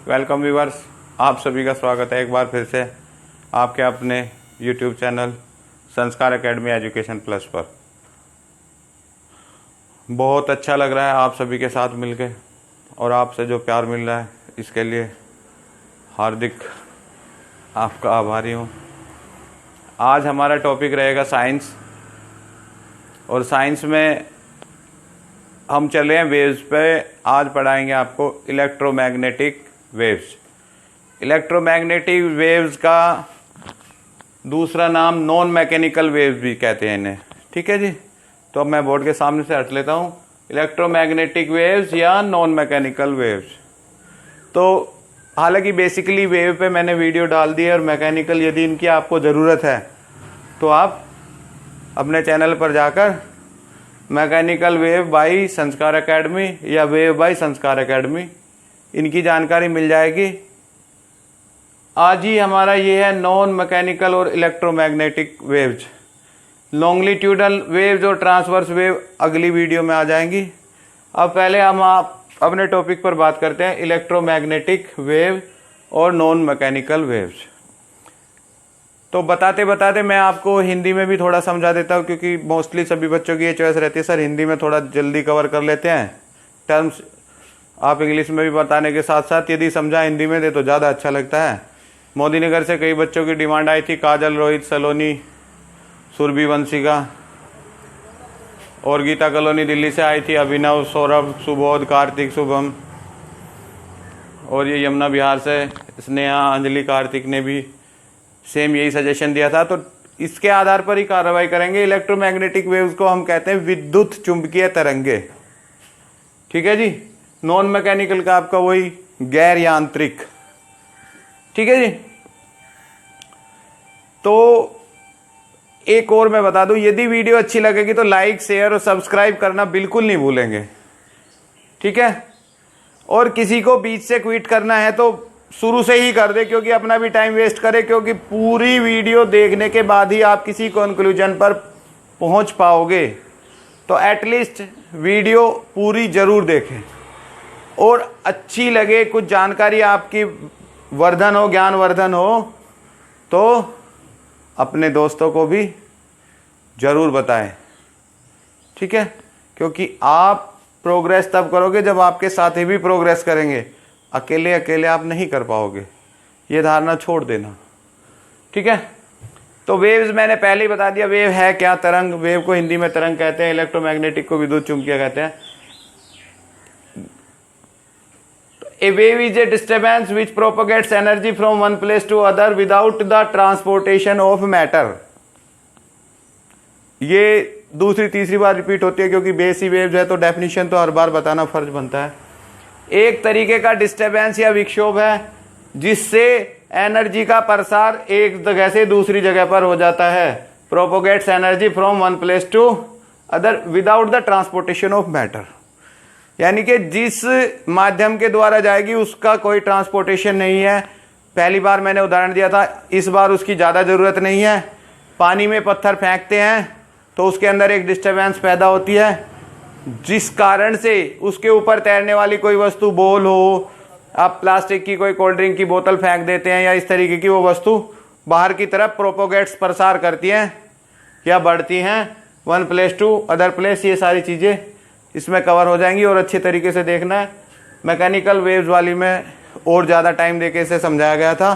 Welcome viewers, आप सभी का स्वागत है एक बार फिर से आपके अपने यूट्यूब चैनल संस्कार एकेडमी एजुकेशन प्लस पर। बहुत अच्छा लग रहा है आप सभी के साथ मिलके और आपसे जो प्यार मिल रहा है इसके लिए हार्दिक आपका आभारी हूँ। आज हमारा टॉपिक रहेगा साइंस, और साइंस में हम चल रहे हैं वेव्स पे। आज पढ़ाएंगे आपको इलेक्ट्रोमैग्नेटिक वेव्स। इलेक्ट्रोमैग्नेटिक वेव्स का दूसरा नाम नॉन मैकेनिकल वेव्स भी कहते हैं इन्हें, ठीक है जी। तो अब मैं बोर्ड के सामने से हट लेता हूँ। इलेक्ट्रोमैग्नेटिक वेव्स या नॉन मैकेनिकल वेव्स। तो हालांकि बेसिकली वेव पे मैंने वीडियो डाल दी है, और मैकेनिकल यदि इनकी आपको ज़रूरत है तो आप अपने चैनल पर जाकर मैकेनिकल वेव बाई संस्कार एकेडमी या वेव बाई संस्कार एकेडमी इनकी जानकारी मिल जाएगी। आज ही हमारा ये है नॉन मैकेनिकल और इलेक्ट्रोमैग्नेटिक वेव्स। लॉन्गिट्यूडल वेव्स और ट्रांसवर्स वेव अगली वीडियो में आ जाएंगी। अब पहले हम आप अपने टॉपिक पर बात करते हैं इलेक्ट्रोमैग्नेटिक वेव और नॉन मैकेनिकल वेव्स। तो बताते बताते मैं आपको हिंदी में भी थोड़ा समझा देता हूँ, क्योंकि मोस्टली सभी बच्चों की ये चॉइस रहती है सर हिंदी में थोड़ा जल्दी कवर कर लेते हैं टर्म्स। आप इंग्लिश में भी बताने के साथ साथ यदि समझा हिंदी में दे तो ज़्यादा अच्छा लगता है। मोदी नगर से कई बच्चों की डिमांड आई थी, काजल, रोहित, सलोनी, सुरभि, वंशिका, और गीता कॉलोनी दिल्ली से आई थी, अभिनव, सौरभ, सुबोध, कार्तिक, शुभम, और ये यमुना बिहार से स्नेहा, अंजलि, कार्तिक ने भी सेम यही सजेशन दिया था। तो इसके आधार पर ही कार्रवाई करेंगे। इलेक्ट्रोमैग्नेटिक वेव्स को हम कहते हैं विद्युत चुंबकीय तरंगे, ठीक है जी। नॉन मैकेनिकल का आपका वही गैर यांत्रिक, ठीक है जी। तो एक और मैं बता दूं, यदि वीडियो अच्छी लगेगी तो लाइक, शेयर और सब्सक्राइब करना बिल्कुल नहीं भूलेंगे, ठीक है। और किसी को बीच से क्विट करना है तो शुरू से ही कर दे, क्योंकि अपना भी टाइम वेस्ट करे, क्योंकि पूरी वीडियो देखने के बाद ही आप किसी कंक्लूजन पर पहुंच पाओगे। तो एटलीस्ट वीडियो पूरी जरूर देखें, और अच्छी लगे, कुछ जानकारी आपकी वर्धन हो, ज्ञान वर्धन हो, तो अपने दोस्तों को भी जरूर बताएं, ठीक है। क्योंकि आप प्रोग्रेस तब करोगे जब आपके साथी भी प्रोग्रेस करेंगे। अकेले अकेले आप नहीं कर पाओगे, ये धारणा छोड़ देना, ठीक है। तो वेव्स मैंने पहले ही बता दिया, वेव है क्या, तरंग। वेव को हिंदी में तरंग कहते हैं, इलेक्ट्रोमैग्नेटिक को विद्युत चुंबकीय कहते हैं। A wave is a disturbance which propagates energy from one place to other without the transportation of matter। ये दूसरी तीसरी बार रिपीट होती है, क्योंकि बेस ही वेव्स है तो डेफिनेशन तो हर बार बताना फर्ज बनता है। एक तरीके का डिस्टर्बेंस या विक्षोभ है जिससे एनर्जी का प्रसार एक जगह से दूसरी जगह पर हो जाता है। Propagates energy from one place to other without the transportation of matter. यानी कि जिस माध्यम के द्वारा जाएगी उसका कोई ट्रांसपोर्टेशन नहीं है। पहली बार मैंने उदाहरण दिया था, इस बार उसकी ज़्यादा ज़रूरत नहीं है। पानी में पत्थर फेंकते हैं तो उसके अंदर एक डिस्टर्बेंस पैदा होती है, जिस कारण से उसके ऊपर तैरने वाली कोई वस्तु, बॉल हो, आप प्लास्टिक की कोई कोल्ड ड्रिंक की बोतल फेंक देते हैं या इस तरीके की, वो वस्तु बाहर की तरफ प्रोपोगेट्स, प्रसार करती हैं या बढ़ती हैं one place to other place. ये सारी चीज़ें इसमें कवर हो जाएंगी, और अच्छे तरीके से देखना है। मैकेनिकल वेव्स वाली में और ज़्यादा टाइम देके इसे समझाया गया था,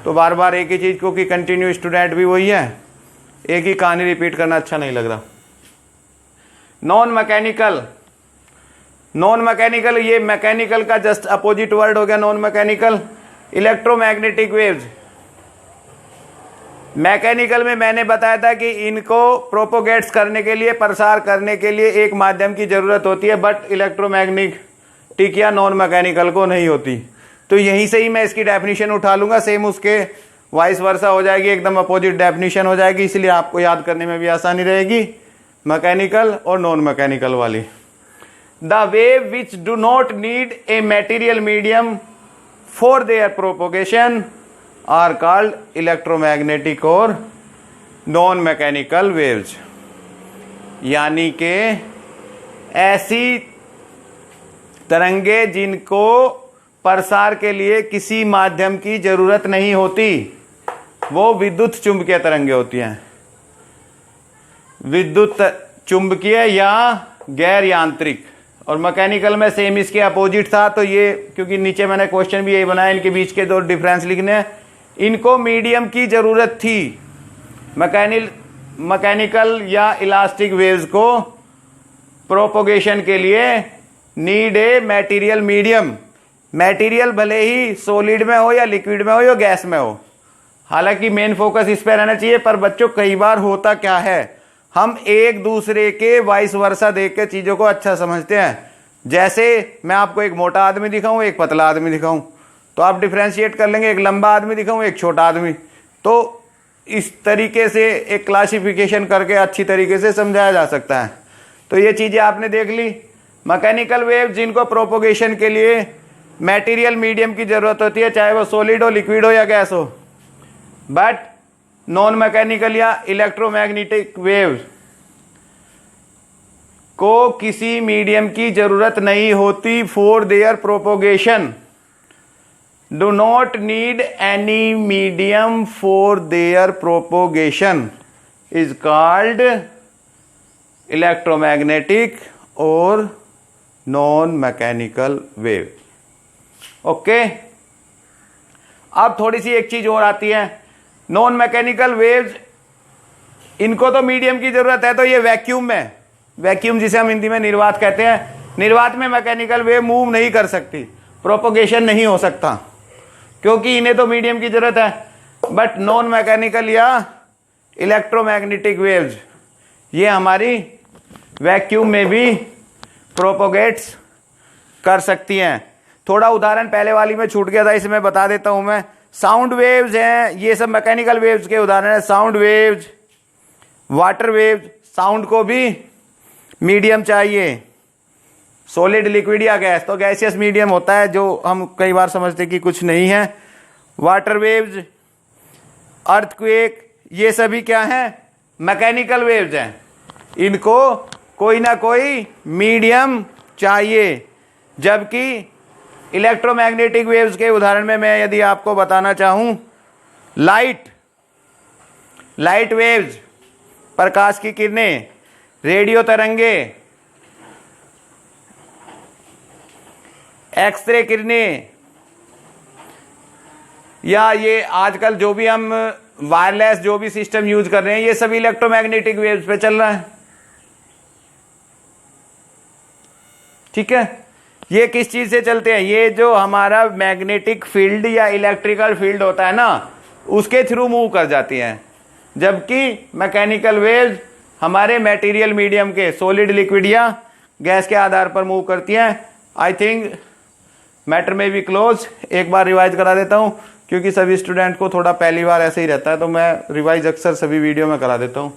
तो बार बार एक ही चीज़, क्योंकि कंटिन्यू स्टूडेंट भी वही है, एक ही कहानी रिपीट करना अच्छा नहीं लग रहा। नॉन मैकेनिकल, नॉन मैकेनिकल ये मैकेनिकल का जस्ट अपोजिट वर्ड हो गया non mechanical. Electromagnetic waves, mechanical में मैंने बताया था कि इनको प्रोपोगेट्स करने के लिए, प्रसार करने के लिए एक माध्यम की जरूरत होती है, बट इलेक्ट्रोमैग्नेटिक या नॉन मैकेनिकल को नहीं होती। तो यहीं से ही मैं इसकी डेफिनेशन उठा लूंगा, सेम उसके वाइस वर्सा हो जाएगी, एकदम अपोजिट डेफिनेशन हो जाएगी, इसलिए आपको याद करने में भी आसानी रहेगी मैकेनिकल और नॉन मैकेनिकल वाली। The wave which do not need a material medium for their propagation are called electromagnetic और नॉन मैकेनिकल वेव्स। यानी कि ऐसी तरंगे जिनको प्रसार के लिए किसी माध्यम की जरूरत नहीं होती, वो विद्युत चुंबकीय तरंगें होती हैं। विद्युत चुंबकीय या गैर यांत्रिक। और मैकेनिकल में सेम इसके अपोजिट था, तो ये क्योंकि नीचे मैंने क्वेश्चन भी यही बनाया, इनके बीच के दो डिफरेंस लिखने हैं। इनको मीडियम की जरूरत थी, मैकेनिकल या इलास्टिक वेव्स को प्रोपोगेशन के लिए need a material medium. Material भले ही सॉलिड में हो या लिक्विड में हो या गैस में हो, हालांकि मेन फोकस इस पे रहना चाहिए। पर बच्चों कई बार होता क्या है, हम एक दूसरे के वाइस वर्सा देख के चीजों को अच्छा समझते हैं। जैसे मैं आपको एक मोटा आदमी दिखाऊं, एक पतला आदमी दिखाऊं, तो आप डिफ्रेंशिएट कर लेंगे। एक लंबा आदमी दिखाऊं, एक छोटा आदमी, तो इस तरीके से एक क्लासिफिकेशन करके अच्छी तरीके से समझाया जा सकता है। तो ये चीजें आपने देख ली। मैकेनिकल वेव जिनको प्रोपोगेशन के लिए मैटेरियल मीडियम की जरूरत होती है, चाहे वो सॉलिड हो, लिक्विड हो या गैस हो। बट नॉन मैकेनिकल या इलेक्ट्रोमैग्नेटिक वेव को किसी मीडियम की जरूरत नहीं होती for their propagation. Do not need any medium for their propagation is called electromagnetic और नॉन मैकेनिकल वेव। ओके, अब थोड़ी सी एक चीज और आती है। नॉन मैकेनिकल वेव्स, इनको तो मीडियम की जरूरत है, तो ये वैक्यूम में, वैक्यूम जिसे हम हिंदी में निर्वात कहते हैं, निर्वात में मैकेनिकल वेव मूव नहीं कर सकती, प्रोपोगेशन नहीं हो सकता, क्योंकि इन्हें तो मीडियम की जरूरत है। बट नॉन मैकेनिकल या इलेक्ट्रोमैग्नेटिक वेव्स ये हमारी वैक्यूम में भी प्रोपोगेट्स कर सकती हैं। थोड़ा उदाहरण पहले वाली में छूट गया था, इसमें बता देता हूं मैं। साउंड वेव्स हैं, ये सब मैकेनिकल वेव्स के उदाहरण है। Sound waves, water waves, sound को भी मीडियम चाहिए, सॉलिड, लिक्विड या गैस, तो गैसियस मीडियम होता है, जो हम कई बार समझते कि कुछ नहीं है। वाटर वेव्स, अर्थक्वेक, ये सभी क्या हैं, मैकेनिकल वेव्स हैं। इनको कोई ना कोई मीडियम चाहिए। जबकि इलेक्ट्रोमैग्नेटिक वेव्स के उदाहरण में मैं यदि आपको बताना चाहूं, लाइट वेव्स, प्रकाश की किरणें, रेडियो तरंगे, एक्सरे किरणें, या ये आजकल जो भी हम वायरलेस जो भी सिस्टम यूज कर रहे हैं, ये सभी इलेक्ट्रोमैग्नेटिक वेव्स पे चल रहा है। ठीक है, ये किस चीज से चलते हैं, ये जो हमारा मैग्नेटिक फील्ड या इलेक्ट्रिकल फील्ड होता है ना, उसके थ्रू मूव कर जाती हैं। जबकि मैकेनिकल वेव्स हमारे मटेरियल मीडियम के, सॉलिड, लिक्विड या गैस के आधार पर मूव करती हैं। आई थिंक मैटर में भी क्लोज। एक बार रिवाइज करा देता हूं, क्योंकि सभी स्टूडेंट को थोड़ा पहली बार ऐसे ही रहता है, तो मैं रिवाइज अक्सर सभी वीडियो में करा देता हूं।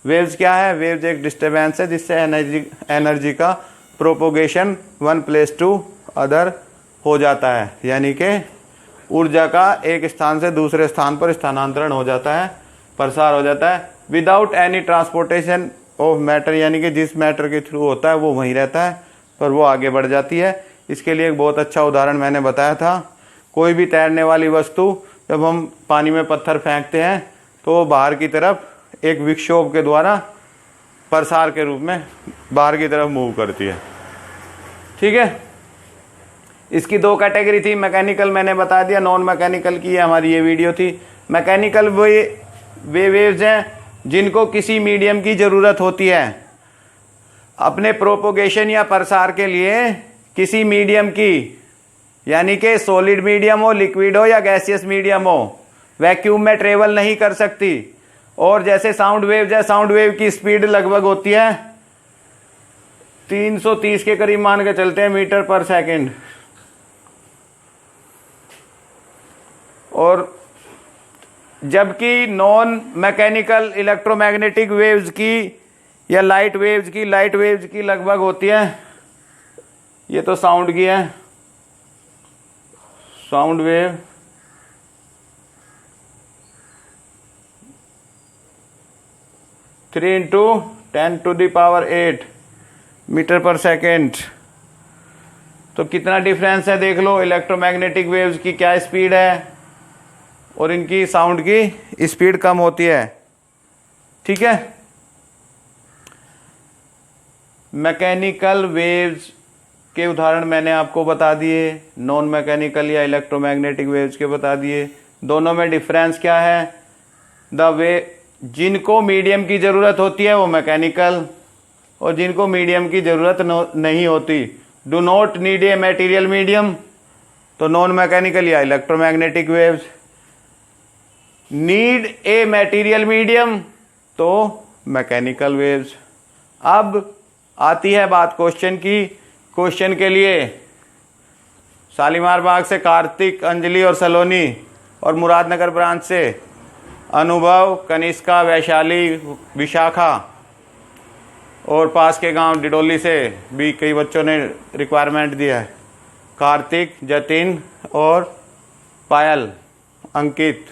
वेव्स क्या है, वेव्स एक डिस्टर्बेंस है जिससे एनर्जी का propagation one place to other हो जाता है, यानी कि ऊर्जा का एक स्थान से दूसरे स्थान पर स्थानांतरण हो जाता है, प्रसार हो जाता है, without any transportation of matter, यानी कि जिस मैटर के थ्रू होता है वो वहीं रहता है, पर वो आगे बढ़ जाती है। इसके लिए एक बहुत अच्छा उदाहरण मैंने बताया था। कोई भी तैरने वाली वस्तु, जब हम पानी में पत्थर फेंकते हैं तो वो बाहर की तरफ एक विक्षोभ के द्वारा प्रसार के रूप में बाहर की तरफ मूव करती है। ठीक है, इसकी दो कैटेगरी थी, मैकेनिकल मैंने बता दिया, नॉन मैकेनिकल की हमारी ये वीडियो थी। मैकेनिकल वे वेव्स हैं जिनको किसी मीडियम की जरूरत होती है अपने प्रोपोगेशन या प्रसार के लिए, किसी मीडियम की, यानी कि सॉलिड मीडियम हो, लिक्विड हो या गैसियस मीडियम हो, वैक्यूम में ट्रेवल नहीं कर सकती। और जैसे साउंड वेव्स है, साउंड वेव की स्पीड लगभग होती है 330 के करीब मान के चलते हैं मीटर पर सेकंड। और जबकि नॉन मैकेनिकल इलेक्ट्रोमैग्नेटिक वेव्स की या लाइट वेव्स की लगभग होती है, ये तो साउंड की है, साउंड वेव 3 × 10⁸ मीटर पर सेकेंड। तो कितना डिफरेंस है देख लो, इलेक्ट्रोमैग्नेटिक वेव्स की क्या स्पीड है और इनकी साउंड की स्पीड कम होती है। ठीक है, मैकेनिकल वेव्स के उदाहरण मैंने आपको बता दिए, नॉन मैकेनिकल या इलेक्ट्रोमैग्नेटिक वेव्स के बता दिए। दोनों में डिफरेंस क्या है? द वे जिनको मीडियम की ज़रूरत होती है वो मैकेनिकल, और जिनको मीडियम की ज़रूरत नहीं होती, do not need a material medium, तो नॉन मैकेनिकल या electromagnetic waves. Need a material medium, तो मैकेनिकल वेव्स। अब आती है बात क्वेश्चन की। क्वेश्चन के लिए शालीमार बाग से कार्तिक, अंजलि और सलोनी, और मुरादनगर ब्रांच से अनुभव, कनिष्का, वैशाली, विशाखा, और पास के गांव डिडोली से भी कई बच्चों ने रिक्वायरमेंट दिया है, कार्तिक, जतिन और पायल, अंकित।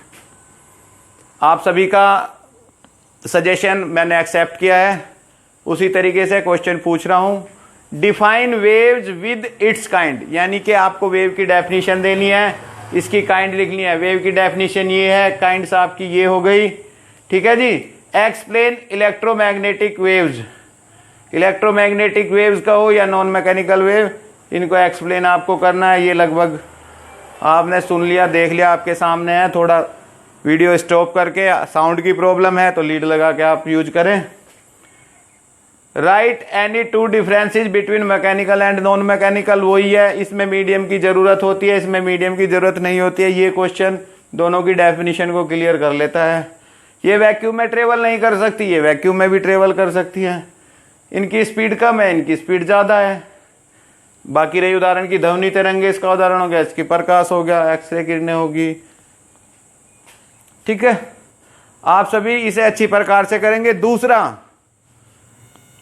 आप सभी का सजेशन मैंने एक्सेप्ट किया है, उसी तरीके से क्वेश्चन पूछ रहा हूं। Define waves with its kind, यानी कि आपको वेव की डेफिनेशन देनी है, इसकी काइंड लिखनी है। वेव की डेफिनेशन ये है, काइंड्स आपकी ये हो गई। ठीक है जी। Explain electromagnetic waves. Electromagnetic waves का हो या नॉन मैकेनिकल वेव, इनको एक्सप्लेन आपको करना है। ये लगभग आपने सुन लिया, देख लिया, आपके सामने है। थोड़ा वीडियो स्टॉप करके, साउंड की प्रॉब्लम है तो लीड लगा के आप यूज करें। Right any two differences between mechanical and non mechanical, वही है, इसमें मीडियम की जरूरत होती है, इसमें मीडियम की जरूरत नहीं होती है। ये क्वेश्चन दोनों की डेफिनेशन को क्लियर कर लेता है। ये वैक्यूम में ट्रेवल नहीं कर सकती, ये वैक्यूम में भी ट्रेवल कर सकती है। इनकी स्पीड कम है, इनकी स्पीड ज्यादा है। बाकी रही उदाहरण की ध्वनि तरंगे, इसका उदाहरण हो गया, इसकी प्रकाश हो गया, एक्सरे किरणें होगी। ठीक है, आप सभी इसे अच्छी प्रकार से करेंगे। दूसरा,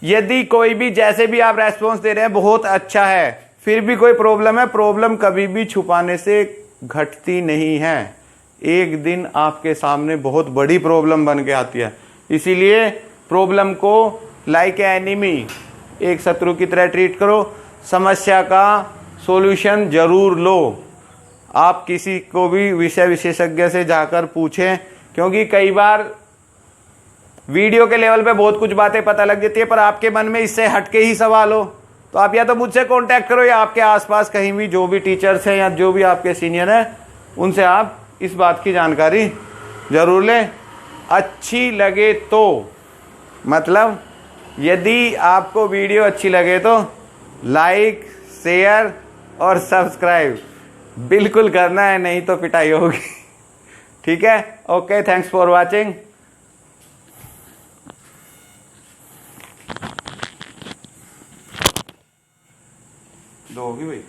यदि कोई भी, जैसे भी आप रेस्पॉन्स दे रहे हैं बहुत अच्छा है, फिर भी कोई प्रॉब्लम है, प्रॉब्लम कभी भी छुपाने से घटती नहीं है। एक दिन आपके सामने बहुत बड़ी प्रॉब्लम बन के आती है। इसीलिए प्रॉब्लम को लाइक एनिमी, एक शत्रु की तरह ट्रीट करो। समस्या का सॉल्यूशन जरूर लो। आप किसी को भी विषय विशेषज्ञ से जाकर पूछें, क्योंकि कई बार वीडियो के लेवल पे बहुत कुछ बातें पता लग जाती है, पर आपके मन में इससे हटके ही सवाल हो तो आप या तो मुझसे कांटेक्ट करो, या आपके आसपास कहीं भी जो भी टीचर्स हैं या जो भी आपके सीनियर हैं, उनसे आप इस बात की जानकारी जरूर लें। अच्छी लगे तो, मतलब यदि आपको वीडियो अच्छी लगे तो लाइक, शेयर और सब्सक्राइब बिल्कुल करना है, नहीं तो पिटाई होगी। ठीक है, ओके, थैंक्स फॉर वॉचिंग। दो होगी भाई।